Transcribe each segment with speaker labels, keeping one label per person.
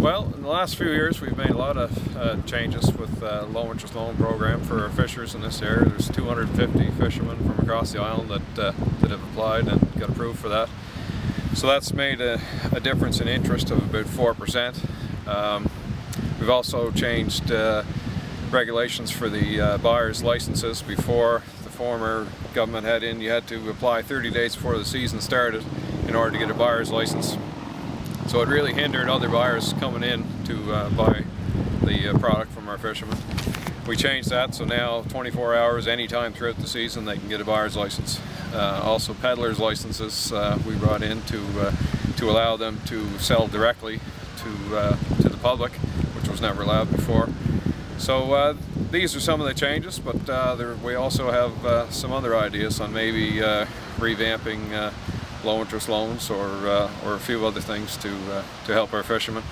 Speaker 1: Well, in the last few years we've made a lot of changes with the low interest loan program for our fishers in this area. There's 250 fishermen from across the island that have applied and got approved for that. So that's made a difference in interest of about 4%. We've also changed regulations for the buyers' licenses. Before, the former government had you had to apply 30 days before the season started in order to get a buyer's license. So it really hindered other buyers coming in to buy the product from our fishermen. We changed that, so now 24 hours, anytime throughout the season, they can get a buyer's license. Also peddlers' licenses we brought in to allow them to sell directly to the public, which was never allowed before. So these are some of the changes, but we also have some other ideas on maybe revamping low interest loans or a few other things to help our fishermen.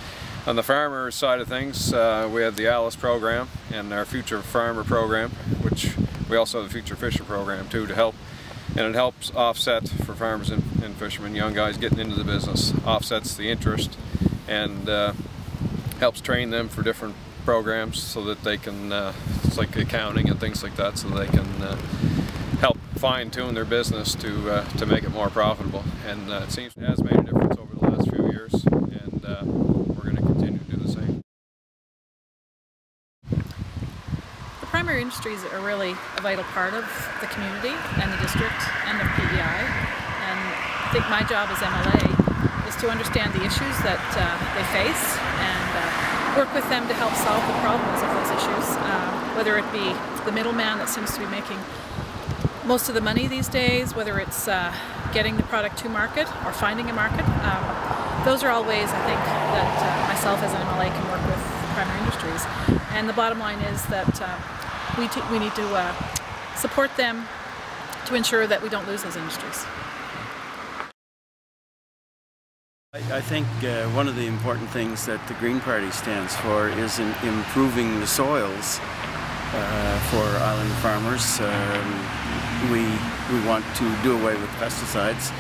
Speaker 1: On the farmer side of things, we have the ALICE program and our Future Farmer program, which we also have the Future Fisher program too to help. And it helps offset for farmers and fishermen, young guys getting into the business, offsets the interest and helps train them for different programs so that they can, it's like accounting and things like that, so they can help fine-tune their business to make it more profitable. And it seems it has made a difference over the last few years, and we're going to continue to do the same.
Speaker 2: The primary industries are really a vital part of the community and the district and the PEI, and I think my job as MLA is to understand the issues that they face and work with them to help solve the problems of those issues, whether it be the middleman that seems to be making most of the money these days, whether it's getting the product to market or finding a market. Those are all ways I think that myself as an MLA can work with primary industries. And the bottom line is that we need to support them to ensure that we don't lose those industries.
Speaker 3: I think one of the important things that the Green Party stands for is improving the soils for island farmers. We want to do away with pesticides,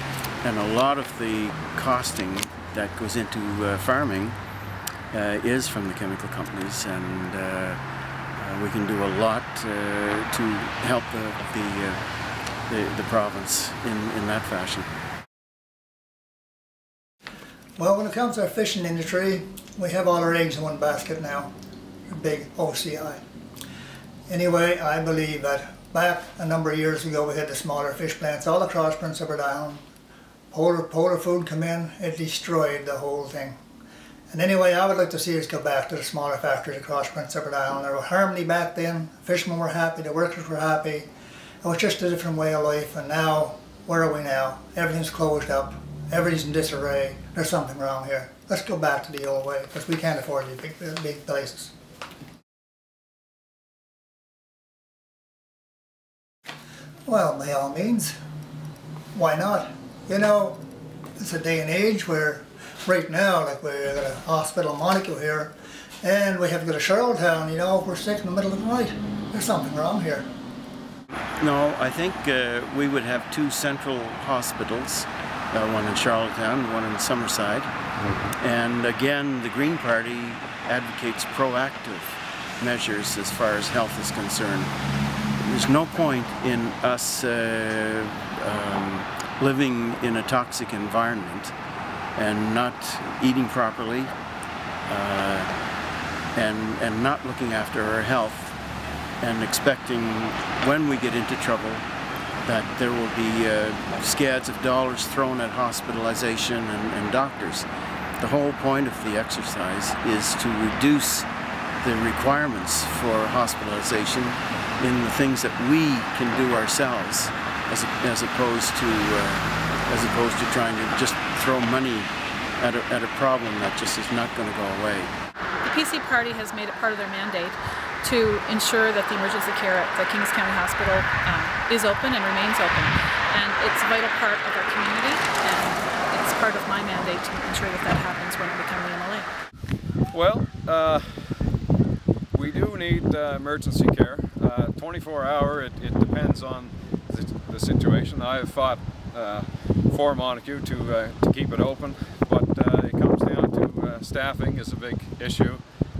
Speaker 3: and a lot of the costing that goes into farming is from the chemical companies, and we can do a lot to help the province in that fashion.
Speaker 4: Well, when it comes to our fishing industry, we have all our eggs in one basket now, a big OCI. Anyway, I believe that back a number of years ago we had the smaller fish plants all across Prince Edward Island. Polar food come in, it destroyed the whole thing. And anyway, I would like to see us go back to the smaller factories across Prince Edward Island. There was harmony back then, fishermen were happy, the workers were happy. It was just a different way of life, and now, where are we now? Everything's closed up, everything's in disarray, there's something wrong here. Let's go back to the old way, because we can't afford these big places. Well, by all means, why not? You know, it's a day and age where right now, like we've got a hospital in Monaco here, and we have got a Charlottetown, you know, we're sick in the middle of the night. There's something wrong here.
Speaker 3: No, I think we would have two central hospitals, one in Charlottetown, one in Summerside. And again, the Green Party advocates proactive measures as far as health is concerned. There's no point in us living in a toxic environment and not eating properly and not looking after our health and expecting when we get into trouble that there will be scads of dollars thrown at hospitalization and doctors. The whole point of the exercise is to reduce the requirements for hospitalization in the things that we can do ourselves, as opposed to trying to just throw money at a problem that just is not going to go away.
Speaker 2: The PC Party has made it part of their mandate to ensure that the emergency care at the Kings County Hospital is open and remains open. And it's a vital part of our community, and it's part of my mandate to ensure that that happens when I become the MLA.
Speaker 1: Well, we do need emergency care. 24-hour, it depends on the situation. I have fought for Monaco to keep it open, but it comes down to staffing is a big issue.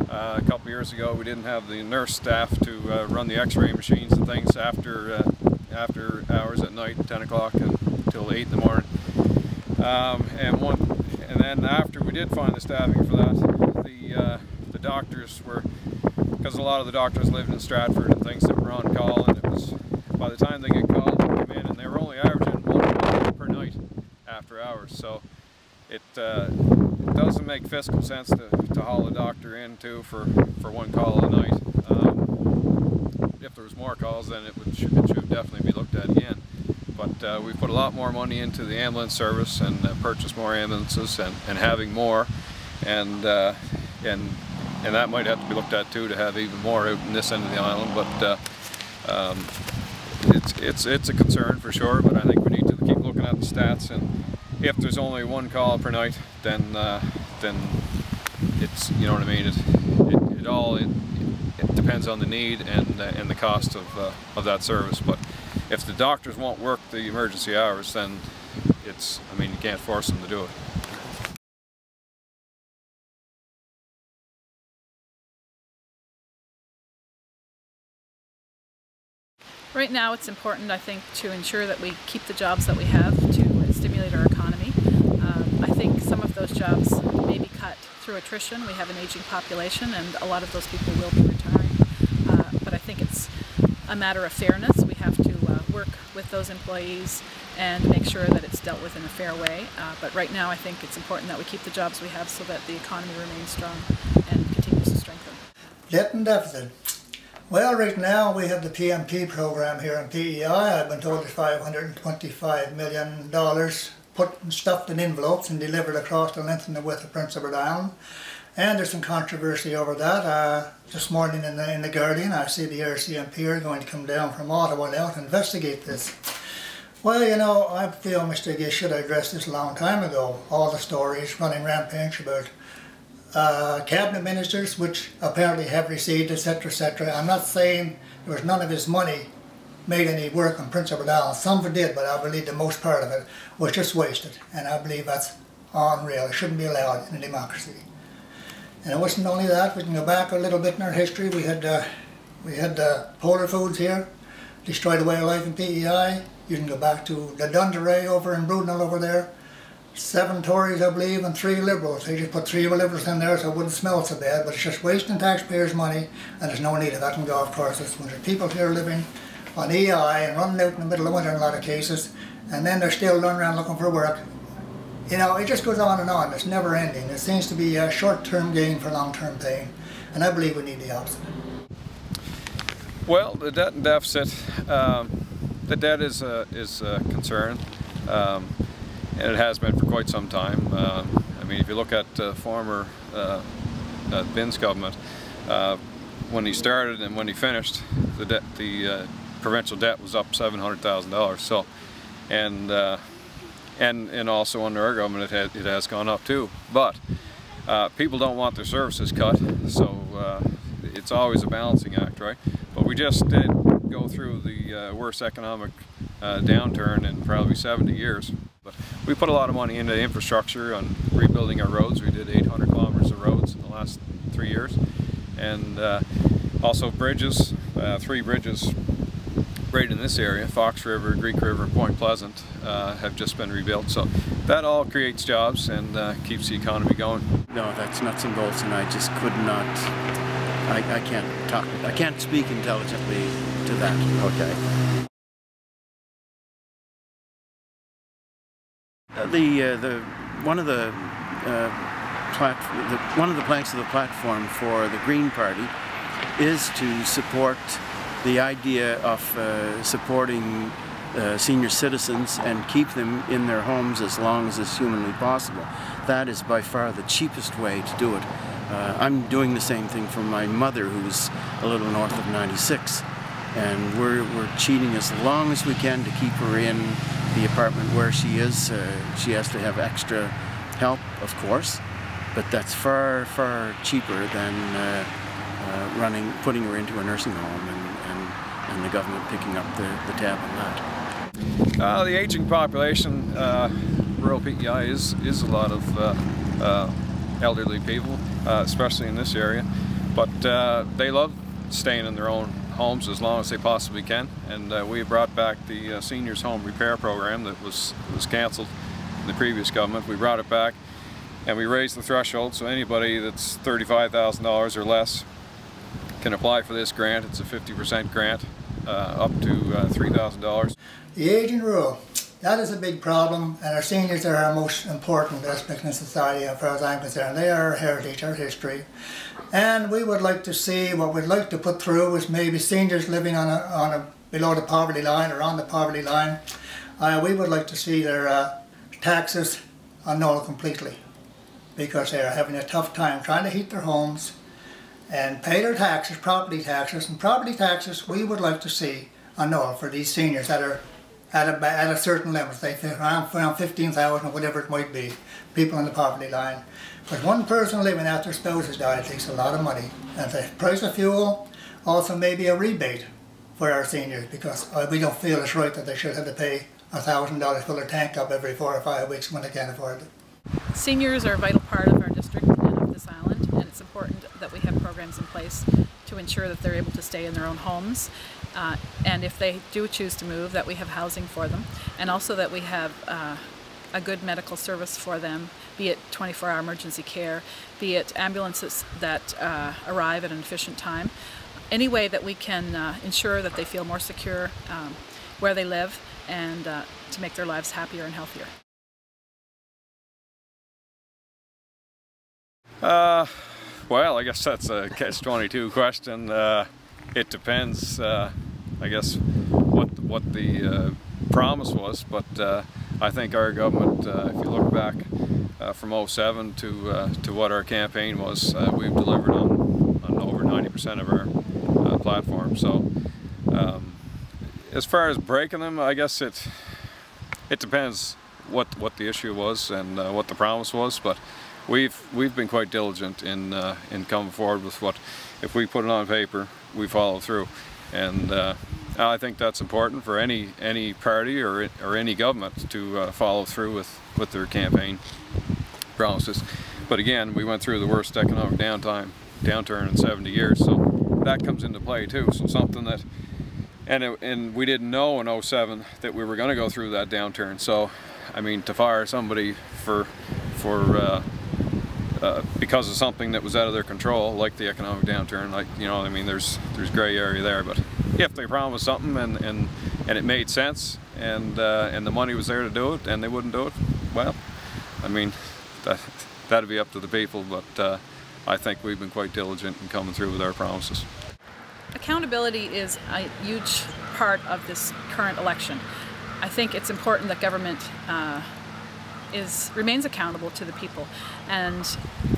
Speaker 1: A couple years ago we didn't have the nurse staff to run the x-ray machines and things after hours at night, 10 o'clock until 8 in the morning. And then after we did find the staffing for that, the doctors were, because a lot of the doctors lived in Stratford and things that were on call, and it was, by the time they get called, they come in and they were only averaging 1 call per night after hours. So it doesn't make fiscal sense to haul a doctor in too for 1 call a night. If there was more calls, then it should definitely be looked at again. But we put a lot more money into the ambulance service and purchased more ambulances and having more, and that might have to be looked at too, to have even more out in this end of the island. But it's a concern for sure. But I think we need to keep looking at the stats, and if there's only 1 call per night, then it's, you know what I mean. It depends on the need and the cost of that service. But if the doctors won't work the emergency hours, then I mean, you can't force them to do it.
Speaker 2: Right now it's important, I think, to ensure that we keep the jobs that we have to stimulate our economy. I think some of those jobs may be cut through attrition. We have an aging population and a lot of those people will be retiring. But I think it's a matter of fairness. We have to work with those employees and make sure that it's dealt with in a fair way. But right now I think it's important that we keep the jobs we have so that the economy remains strong and continues to strengthen.
Speaker 4: Debt and deficit. Well, right now we have the PMP program here in PEI. I've been told it's $525 million put and stuffed in envelopes and delivered across the length and the width of Prince Edward Island. And there's some controversy over that. This morning in the Guardian, I see the RCMP are going to come down from Ottawa now to investigate this. Well, you know, I feel Mr. Gay should have addressed this a long time ago. All the stories running rampage about cabinet ministers, which apparently have received, etc., etc. I'm not saying there was none of his money made any work on Prince Edward Island. Some of it did, but I believe the most part of it was just wasted. And I believe that's unreal. It shouldn't be allowed in a democracy. And it wasn't only that. We can go back a little bit in our history. We had Polar Foods here, destroyed the way of life in PEI. You can go back to the Dunderray over in Brudenell over there. 7 Tories, I believe, and 3 Liberals. They just put 3 Liberals in there so it wouldn't smell so bad, but it's just wasting taxpayers' money, and there's no need of that in golf courses. When there's people here living on EI and running out in the middle of winter in a lot of cases, and then they're still running around looking for work. You know, it just goes on and on. It's never ending. It seems to be a short-term gain for long-term pain, and I believe we need the opposite.
Speaker 1: Well, the debt and deficit, the debt is a concern. And it has been for quite some time. I mean, if you look at former Binns government, when he started and when he finished, the provincial debt was up $700,000. So, and also under our government, it has gone up too. But people don't want their services cut, so it's always a balancing act, right? But we just did go through the worst economic downturn in probably 70 years. But we put a lot of money into infrastructure on rebuilding our roads. We did 800 kilometers of roads in the last 3 years. And also bridges, 3 bridges right in this area, Fox River, Greek River, Point Pleasant, have just been rebuilt. So that all creates jobs and keeps the economy going.
Speaker 3: No, that's nuts and bolts, and I just could not, I can't talk, I can't speak intelligently to that. Okay. One of the planks of the platform for the Green Party is to support the idea of supporting senior citizens and keep them in their homes as long as is humanly possible. That is by far the cheapest way to do it. I'm doing the same thing for my mother, who's a little north of 96, and we're cheating as long as we can to keep her in the apartment where she is. She has to have extra help, of course, but that's far, far cheaper than putting her into a nursing home and the government picking up the tab on that.
Speaker 1: The aging population, rural PEI is a lot of elderly people, especially in this area. But they love staying in their own homes as long as they possibly can, and we brought back the seniors home repair program that was cancelled in the previous government. We brought it back and we raised the threshold, so anybody that's $35,000 or less can apply for this grant. It's a 50% grant up to $3,000.
Speaker 4: The aging rule, that is a big problem, and our seniors are our most important aspect in society as far as I'm concerned. They are our heritage, our history. And we would like to see, what we'd like to put through is maybe seniors living below the poverty line or on the poverty line. We would like to see their taxes annulled completely, because they are having a tough time trying to heat their homes and pay their taxes, property taxes. And property taxes we would like to see annulled for these seniors that are at a certain limit, like around 15,000 or whatever it might be, people on the poverty line. But one person living after their spouse has died takes a lot of money. And the price of fuel, also maybe a rebate for our seniors, because we don't feel it's right that they should have to pay $1,000 fill their tank up every 4 or 5 weeks when they can't afford it.
Speaker 2: Seniors are a vital part of our district and of this island, and it's important that we have programs in place to ensure that they're able to stay in their own homes, and if they do choose to move, that we have housing for them, and also that we have a good medical service for them, be it 24-hour emergency care, be it ambulances that arrive at an efficient time. Any way that we can ensure that they feel more secure where they live, and to make their lives happier and healthier.
Speaker 1: Well, I guess that's a catch-22 question. It depends, I guess, what the promise was, but I think our government, if you look back from 07 to what our campaign was, we've delivered on over 90% of our platform. So as far as breaking them, I guess it depends what the issue was and what the promise was, but we've been quite diligent in coming forward with what, if we put it on paper, we follow through, and I think that's important for any party or any government to follow through with their campaign promises. But again, we went through the worst economic downturn in 70 years, so that comes into play too. So something that, and we didn't know in 07 that we were going to go through that downturn. So I mean, to fire somebody for because of something that was out of their control, like the economic downturn, like, you know, I mean, there's gray area there. But if they promised something and it made sense, and the money was there to do it, and they wouldn't do it, well, I mean, that'd be up to the people. But I think we've been quite diligent in coming through with our promises.
Speaker 2: Accountability is a huge part of this current election. I think it's important that government remains accountable to the people, and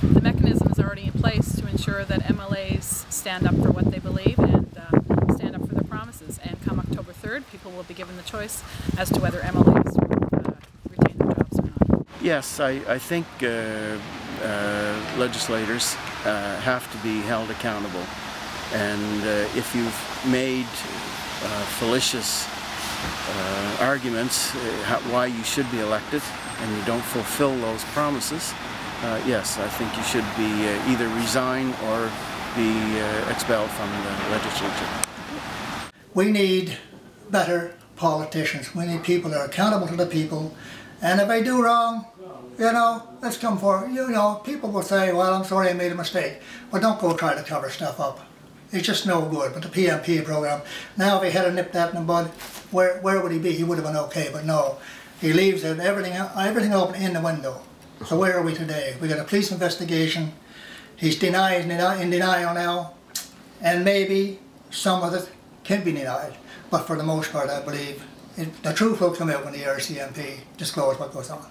Speaker 2: the mechanism is already in place to ensure that MLAs stand up for what they believe and stand up for their promises. And come October 3rd, people will be given the choice as to whether MLAs retain their jobs or not.
Speaker 3: Yes, I think legislators have to be held accountable, and if you've made fallacious arguments why you should be elected and you don't fulfill those promises, yes, I think you should be either resign or be expelled from the legislature.
Speaker 4: We need better politicians. We need people that are accountable to the people, and if they do wrong, you know, let's come forward. You know, people will say, well, I'm sorry I made a mistake, but don't go try to cover stuff up. It's just no good. But the PMP program, now if he had nipped that in the bud, where would he be? He would have been okay, but no. He leaves everything open in the window. So where are we today? We got a police investigation. He's in denial now, and maybe some of it can be denied. But for the most part, I believe the truth will come out when the RCMP disclose what goes on.